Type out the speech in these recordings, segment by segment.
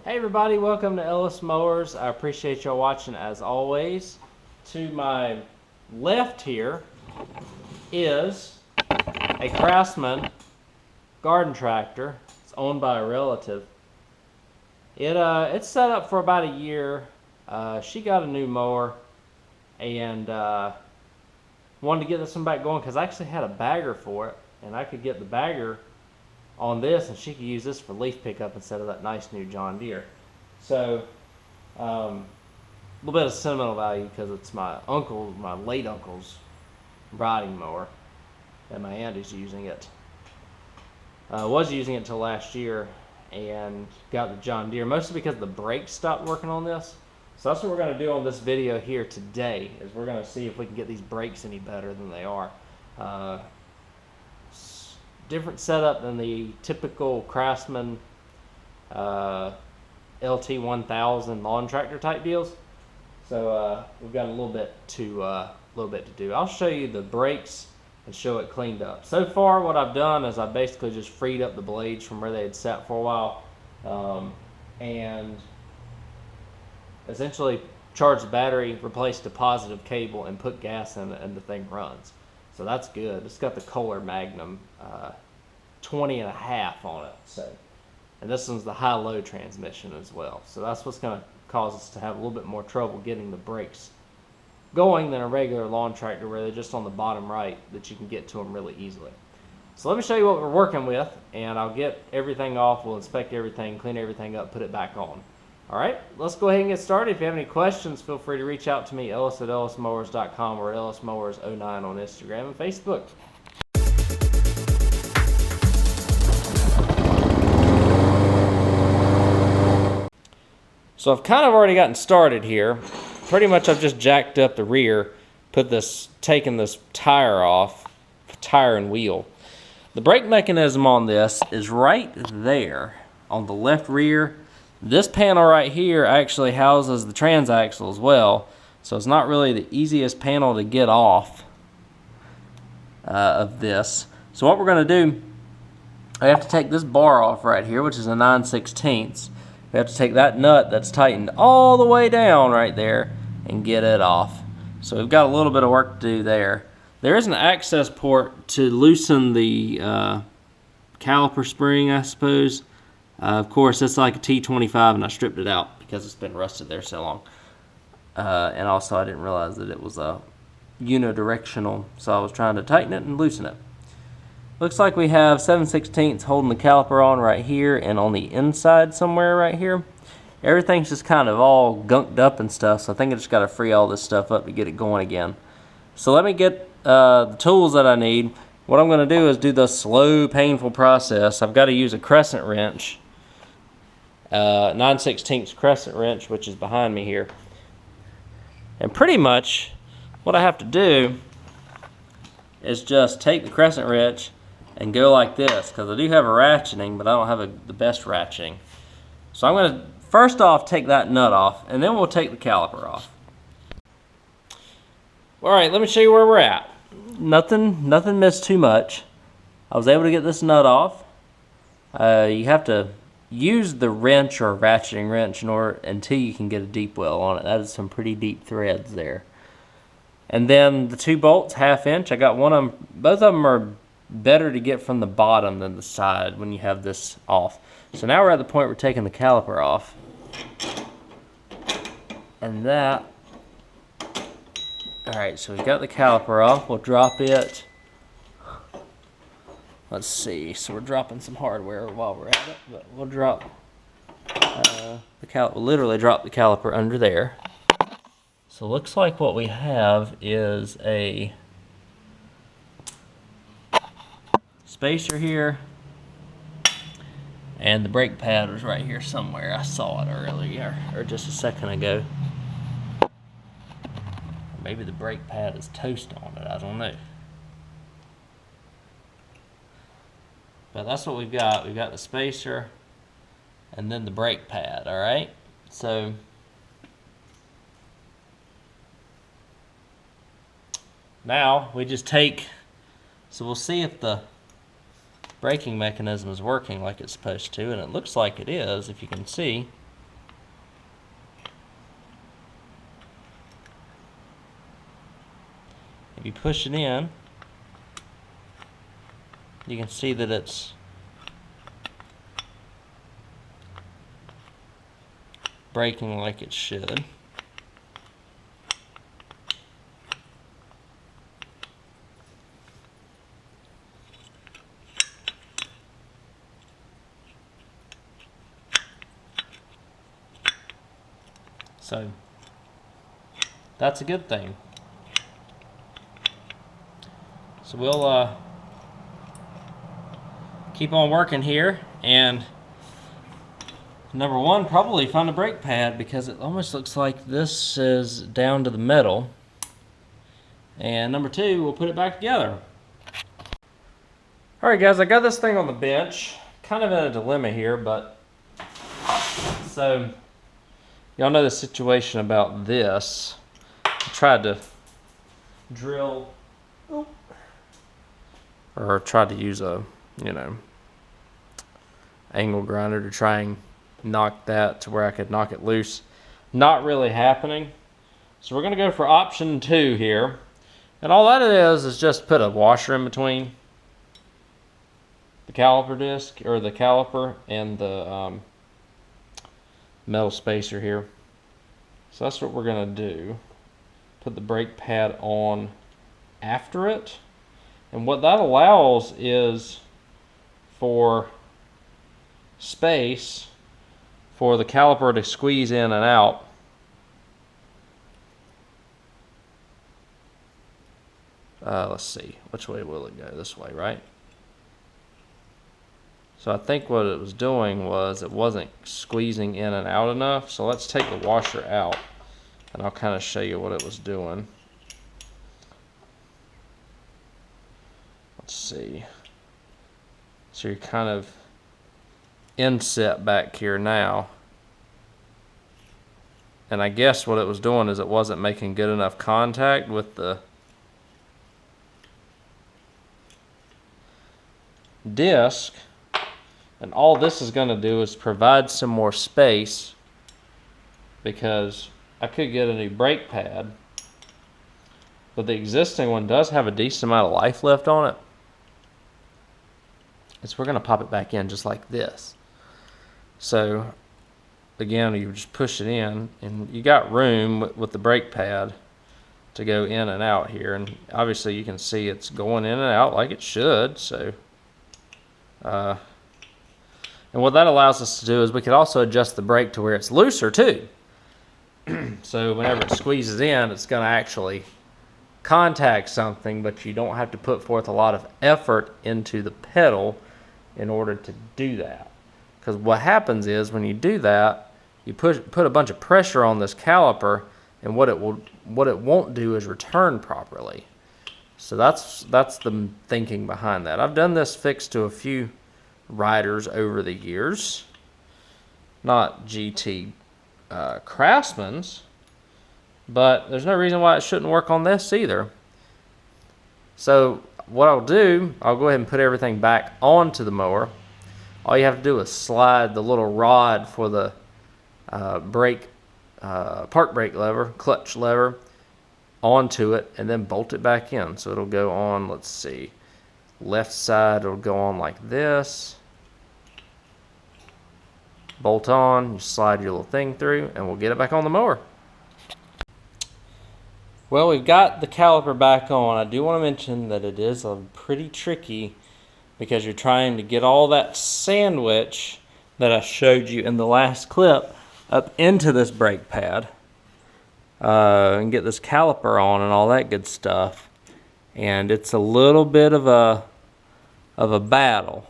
Hey everybody, welcome to Ellis Mowers. I appreciate y'all watching as always. To my left here is a Craftsman garden tractor. It's owned by a relative. It's set up for about a year. She got a new mower and wanted to get this one back going because I actually had a bagger for it, and I could get the bagger on this and she could use this for leaf pickup instead of that nice new John Deere. So a little bit of sentimental value because it's my late uncle's riding mower, and my aunt is using it. Was using it till last year and got the John Deere, mostly because the brakes stopped working on this. So that's what we're going to do on this video here today, is we're going to see if we can get these brakes any better than they are. Different setup than the typical Craftsman LT1000 lawn tractor type deals. So we've got a little bit to do. I'll show you the brakes and show it cleaned up. So far what I've done is I basically just freed up the blades from where they had sat for a while, and essentially charged the battery, replaced the positive cable, and put gas in it, and the thing runs. So that's good. It's got the Kohler Magnum 20.5 on it. So, and this one's the high-low transmission as well. So that's what's going to cause us to have a little bit more trouble getting the brakes going than a regular lawn tractor, where they're just on the bottom right that you can get to them really easily. So let me show you what we're working with, and I'll get everything off. We'll inspect everything, clean everything up, put it back on. All right, let's go ahead and get started. If you have any questions, feel free to reach out to me, Ellis at ellismowers.com, or ellismowers09 on Instagram and Facebook. So I've kind of already gotten started here. Pretty much I've just jacked up the rear, taken this tire off, tire and wheel. The brake mechanism on this is right there on the left rear. This panel right here actually houses the transaxle as well, so it's not really the easiest panel to get off of this. So what we're going to do, I have to take this bar off right here, which is a 9/16. We have to take that nut that's tightened all the way down right there and get it off. So we've got a little bit of work to do there. There is an access port to loosen the caliper spring, I suppose. Of course, it's like a T25, and I stripped it out because it's been rusted there so long. And also, I didn't realize that it was unidirectional, so I was trying to tighten it and loosen it. Looks like we have 7/16 holding the caliper on right here, and on the inside somewhere right here. Everything's just kind of all gunked up and stuff, so I think I just got to free all this stuff up to get it going again. So let me get the tools that I need. What I'm going to do is do the slow, painful process. I've got to use a crescent wrench. 9/16 crescent wrench, which is behind me here. And pretty much what I have to do is just take the crescent wrench and go like this, because I do have a ratcheting, but I don't have the best ratcheting. So I'm going to first off take that nut off, and then we'll take the caliper off. Alright, let me show you where we're at. Nothing missed too much. I was able to get this nut off. You have to use the wrench or ratcheting wrench until you can get a deep well on it. That is some pretty deep threads there. And then the 2 bolts, 1/2 inch. I got one of them. Both of them are better to get from the bottom than the side when you have this off. So now we're at the point we're taking the caliper off. And that. Alright, so we've got the caliper off. We'll drop it. Let's see. So we're dropping some hardware while we're at it. But we'll drop we'll literally drop the caliper under there. So it looks like what we have is a spacer here, and the brake pad was right here somewhere. I saw it earlier, or just a second ago. Maybe the brake pad is toast on it, I don't know. But that's what we've got. We've got the spacer and then the brake pad, alright? So now we just so we'll see if the braking mechanism is working like it's supposed to, and it looks like it is, if you can see. If you push it in, you can see that it's braking like it should. So that's a good thing. So we'll keep on working here, and number one, probably find a brake pad, because it almost looks like this is down to the metal. And number two, we'll put it back together. Alright guys, I got this thing on the bench. Kind of in a dilemma here, but so y'all know the situation about this. I tried to drill, or tried to use a, angle grinder to try and knock that to where I could knock it loose. Not really happening. So we're going to go for option 2 here. And all that is just put a washer in between the caliper disc, or the caliper, and the metal spacer here. So that's what we're going to do. Put the brake pad on after it. And what that allows is for space for the caliper to squeeze in and out. Let's see, which way will it go? This way, right? So I think what it was doing was it wasn't squeezing in and out enough. So let's take the washer out, and I'll kind of show you what it was doing. Let's see. So you're kind of inset back here now. And I guess what it was doing is it wasn't making good enough contact with the disc. And all this is going to do is provide some more space, because I could get a new brake pad, but the existing one does have a decent amount of life left on it. So we're going to pop it back in just like this. So again, you just push it in, and you got room with the brake pad to go in and out here. And obviously you can see it's going in and out like it should. So and what that allows us to do is we could also adjust the brake to where it's looser too. So whenever it squeezes in, it's going to actually contact something, but you don't have to put forth a lot of effort into the pedal in order to do that. Because what happens is when you do that, you put a bunch of pressure on this caliper, and what it won't do is return properly. So that's the thinking behind that. I've done this fix to a few riders over the years, not GT Craftsman's, but there's no reason why it shouldn't work on this either. So what I'll do, I'll go ahead and put everything back onto the mower. All you have to do is slide the little rod for the park brake lever, clutch lever, onto it, and then bolt it back in. So it'll go on, let's see, left side it'll go on like this. Bolt on, you slide your little thing through, and we'll get it back on the mower. Well, we've got the caliper back on. I do want to mention that it is pretty tricky, because you're trying to get all that sandwich that I showed you in the last clip up into this brake pad, and get this caliper on and all that good stuff. And it's a little bit of a battle.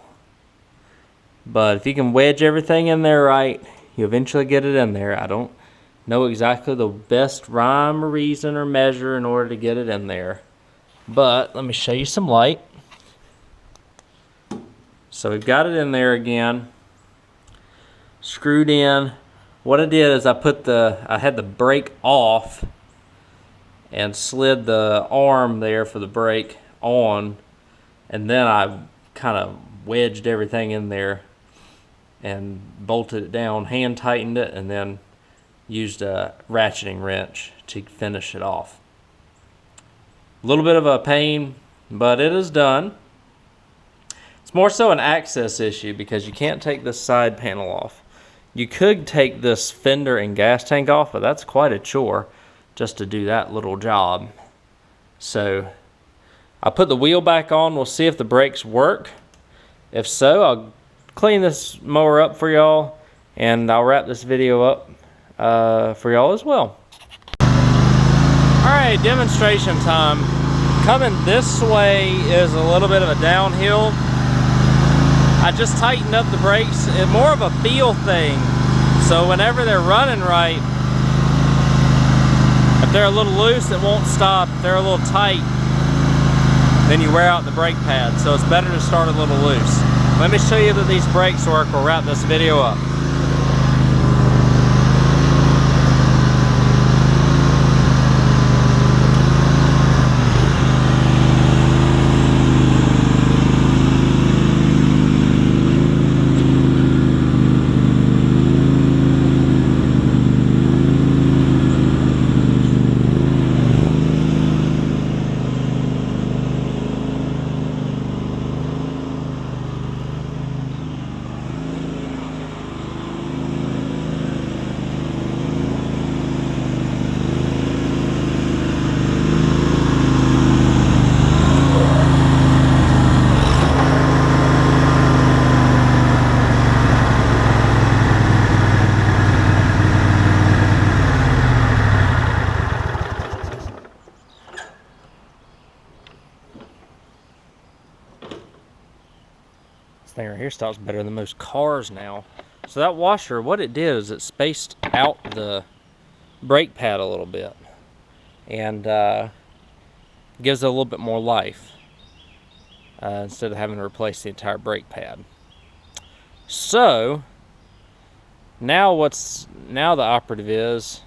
But if you can wedge everything in there right, you eventually get it in there. I don't know exactly the best rhyme or reason or measure in order to get it in there, but let me show you some light. So we've got it in there again, screwed in. What I did is I had the brake off and slid the arm there for the brake on, and then I kind of wedged everything in there and bolted it down, hand tightened it, and then used a ratcheting wrench to finish it off. A little bit of a pain, but it is done. It's more so an access issue because you can't take this side panel off. You could take this fender and gas tank off, but that's quite a chore just to do that little job. So I'll put the wheel back on. We'll see if the brakes work. If so, I'll clean this mower up for y'all, and I'll wrap this video up for y'all as well. Alright, demonstration time. Coming this way is a little bit of a downhill. I just tightened up the brakes. It's more of a feel thing. So whenever they're running right, if they're a little loose, it won't stop. If they're a little tight, then you wear out the brake pad. So it's better to start a little loose. Let me show you that these brakes work. We'll wrap this video up. Thing right here stops better than most cars now. So that washer, what it did is it spaced out the brake pad a little bit and gives it a little bit more life instead of having to replace the entire brake pad. So now the operative is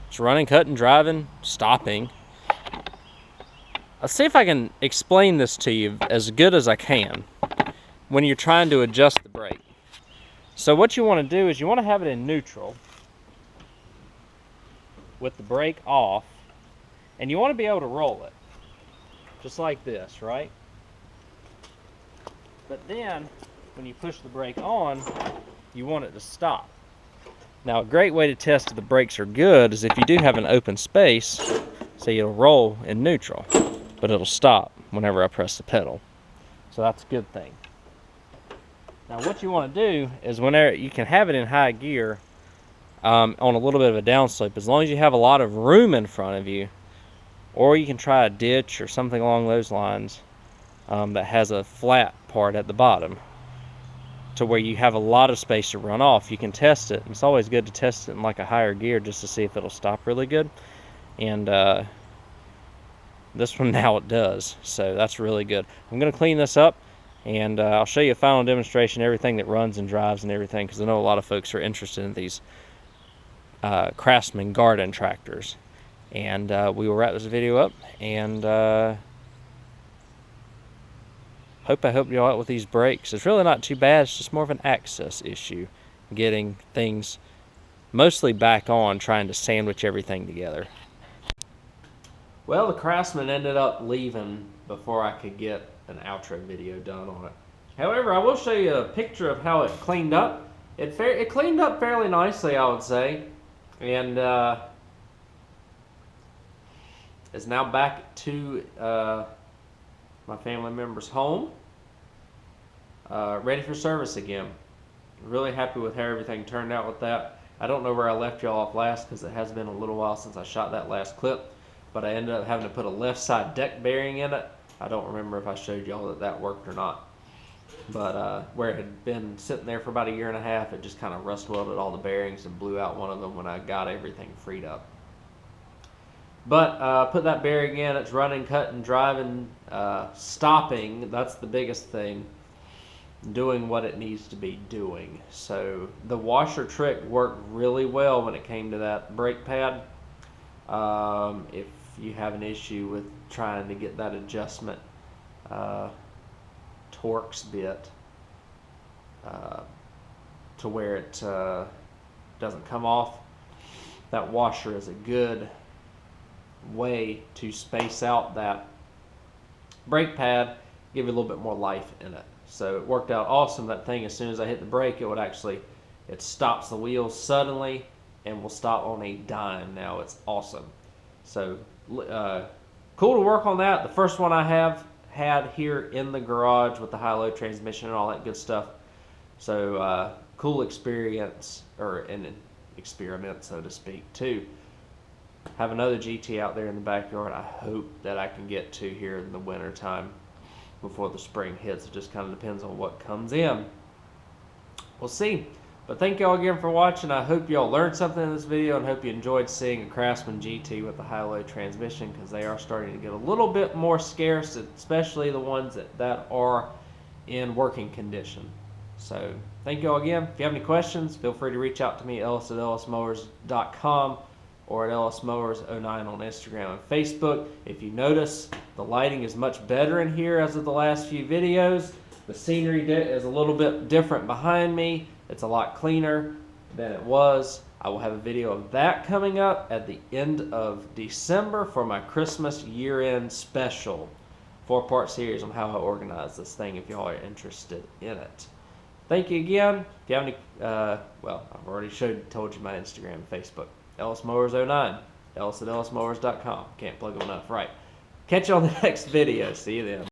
it's running, cutting, driving, stopping. Let's see if I can explain this to you as good as I can when you're trying to adjust the brake. So what you want to do is you want to have it in neutral with the brake off, and you want to be able to roll it just like this, right? But then when you push the brake on, you want it to stop. Now a great way to test if the brakes are good is if you do have an open space, say it'll roll in neutral, but it'll stop whenever I press the pedal. So that's a good thing. Now what you want to do is whenever you can have it in high gear on a little bit of a downslope, as long as you have a lot of room in front of you, or you can try a ditch or something along those lines that has a flat part at the bottom to where you have a lot of space to run off. You can test it. It's always good to test it in like a higher gear just to see if it'll stop really good. And this one now it does, so that's really good. I'm going to clean this up, and I'll show you a final demonstration, everything that runs and drives and everything, because I know a lot of folks are interested in these Craftsman garden tractors. And we will wrap this video up, and hope I helped you out with these brakes. It's really not too bad. It's just more of an access issue, getting things mostly back on, trying to sandwich everything together. Well, the Craftsman ended up leaving before I could get an outro video done on it. However, I will show you a picture of how it cleaned up. It cleaned up fairly nicely, I would say, and is now back to my family member's home, ready for service again. Really happy with how everything turned out with that. I don't know where I left y'all off last because it has been a little while since I shot that last clip, but I ended up having to put a left side deck bearing in it. I don't remember if I showed y'all that that worked or not. But where it had been sitting there for about a year and a half, it just kind of rust welded all the bearings and blew out one of them when I got everything freed up. But put that bearing in, it's running, cutting, driving, stopping. That's the biggest thing. Doing what it needs to be doing. So the washer trick worked really well when it came to that brake pad. If you have an issue with trying to get that adjustment Torx bit to where it doesn't come off, that washer is a good way to space out that brake pad, give you a little bit more life in it. So it worked out awesome. That thing, as soon as I hit the brake, it stops the wheels suddenly and will stop on a dime. Now it's awesome. So cool to work on that. The first one I have had here in the garage with the high-low transmission and all that good stuff. So cool experience, or an experiment, so to speak, too. Have another GT out there in the backyard. I hope that I can get to here in the winter time before the spring hits. It just kind of depends on what comes in. We'll see. But thank y'all again for watching. I hope y'all learned something in this video, and hope you enjoyed seeing a Craftsman GT with the high-low transmission, because they are starting to get a little bit more scarce, especially the ones that are in working condition. So thank y'all again. If you have any questions, feel free to reach out to me, Ellis at ellismowers.com, or at ellismowers09 on Instagram and Facebook. If you notice, the lighting is much better in here as of the last few videos. The scenery is a little bit different behind me. It's a lot cleaner than it was. I will have a video of that coming up at the end of December for my Christmas year-end special 4-part series on how I organize this thing, if y'all are interested in it. Thank you again. If you have any, well, I've already told you my Instagram and Facebook. EllisMowers09, Ellis at ellismowers.com. Can't plug them enough, right? Catch you on the next video. See you then.